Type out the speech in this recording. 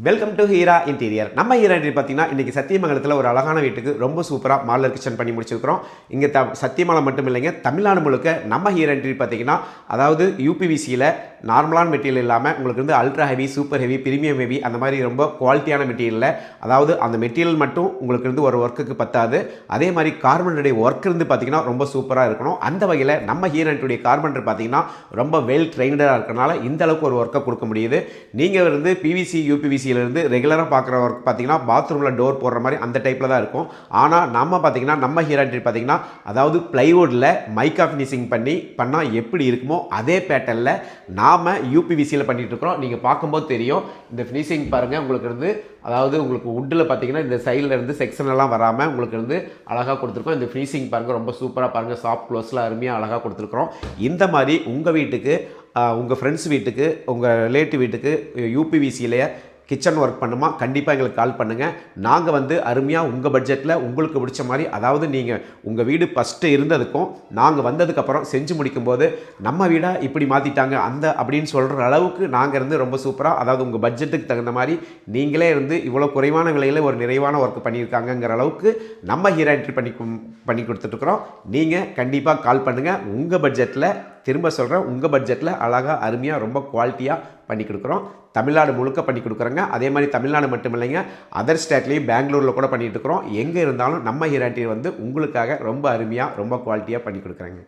Welcome to Heera interior. நம்ம Heera interior பார்த்தீங்கன்னா இன்றைக்கி சத்தியமங்கலத்தில் ஒரு அழகான வீட்டுக்கு ரொம்ப சூப்பராக மாடலர் கிச்சன் பண்ணி முடிச்சிருக்கிறோம். இங்கே சத்தியமங்கலம் மட்டும் இல்லைங்க, தமிழ்நாடு முழுக்க நம்ம ஹீரா இன்டீரியர் பார்த்தீங்கன்னா அதாவது யூபிவிசியில் நார்மலான மெட்டீரியல் இல்லாமல் உங்களுக்கு வந்து ultra heavy, super heavy, premium heavy அந்த மாதிரி ரொம்ப குவாலிட்டியான மெட்டீரியலில், அதாவது அந்த மெட்டீரியல் மட்டும் உங்களுக்கு வந்து ஒரு ஒர்க்குக்கு பத்தாது, அதே மாதிரி கார்பெண்டருடைய ஒர்க் இருந்து பார்த்தீங்கன்னா ரொம்ப சூப்பராக இருக்கணும். அந்த வகையில் நம்ம ஹீரா இன்டீரியருடைய கார்பெண்டர் பார்த்தீங்கன்னா ரொம்ப வெல் ட்ரெயின்டாக இருக்கிறனால இந்த அளவுக்கு ஒரு ஒர்க்கை கொடுக்க முடியுது. நீங்கள் வந்து பிவிசி யூபிவிசியிலிருந்து ரெகுலராக பார்க்குற ஒர்க் பார்த்தீங்கன்னா பாத்ரூமில் டோர் போடுற மாதிரி அந்த டைப்பில் தான் இருக்கும். ஆனால் நம்ம பார்த்தீங்கன்னா நம்ம ஹீரா இன்டீரியர் பார்த்தீங்கன்னா அதாவது பிளைவுட்டில் மைக்கா ஃபினிஷிங் பண்ணால் எப்படி இருக்குமோ அதே பேட்டர்னில் நாம் யூபிவிசியில் பண்ணிட்டு இருக்கிறோம். நீங்கள் பார்க்கும்போது தெரியும் இந்த ஃபினிஷிங் பாருங்கள். உங்களுக்கு இருந்து அதாவது உங்களுக்கு வுட்டில் பார்த்தீங்கன்னா இந்த சைடில் இருந்து செக்ஷன் எல்லாம் வராமல் உங்களுக்கு இருந்து அழகாக கொடுத்துருக்கோம். இந்த ஃபினிஷிங் பாருங்கள், ரொம்ப சூப்பராக பாருங்கள், சாஃப்ட் க்ளோஸில் அருமையாக அழகாக கொடுத்துருக்குறோம். இந்த மாதிரி உங்கள் வீட்டுக்கு, உங்கள் ஃப்ரெண்ட்ஸ் வீட்டுக்கு, உங்கள் ரிலேட்டிவ் வீட்டுக்கு யூபிவிசியிலேயே கிச்சன் ஒர்க் பண்ணுமா கண்டிப்பாக எங்களுக்கு கால் பண்ணுங்கள். நாங்கள் வந்து அருமையாக உங்கள் பட்ஜெட்டில் உங்களுக்கு பிடிச்ச மாதிரி, அதாவது நீங்கள் உங்கள் வீடு ஃபஸ்ட்டு இருந்ததுக்கும் நாங்கள் வந்ததுக்கப்புறம் செஞ்சு முடிக்கும்போது நம்ம வீடாக இப்படி மாற்றிட்டாங்க அந்த அப்படின்னு சொல்கிற அளவுக்கு நாங்கள் இருந்து ரொம்ப சூப்பராக, அதாவது உங்கள் பட்ஜெட்டுக்கு தகுந்த மாதிரி நீங்களே இருந்து இவ்வளோ குறைவான விலையில் ஒரு நிறைவான ஒர்க் பண்ணியிருக்காங்கங்கிற அளவுக்கு நம்ம ஹீரா இன்டீரியர் பண்ணி கொடுத்துட்ருக்குறோம். நீங்கள் கண்டிப்பாக கால் பண்ணுங்கள். உங்கள் பட்ஜெட்டில், திரும்ப சொல்கிறேன், உங்கள் பட்ஜெட்டில் அழகாக அருமையாக ரொம்ப குவாலிட்டியாக பண்ணி கொடுக்குறோம். தமிழ்நாடு முழுக்க பண்ணி கொடுக்குறோங்க. அதே மாதிரி தமிழ்நாடு மட்டும் இல்லைங்க, அதர் ஸ்டேட்லேயும் பெங்களூரில் கூட பண்ணிகிட்டு இருக்கிறோம். எங்கே இருந்தாலும் நம்ம ஹீரா இன்டீரியர் வந்து உங்களுக்காக ரொம்ப அருமையாக ரொம்ப குவாலிட்டியாக பண்ணி கொடுக்குறேங்க.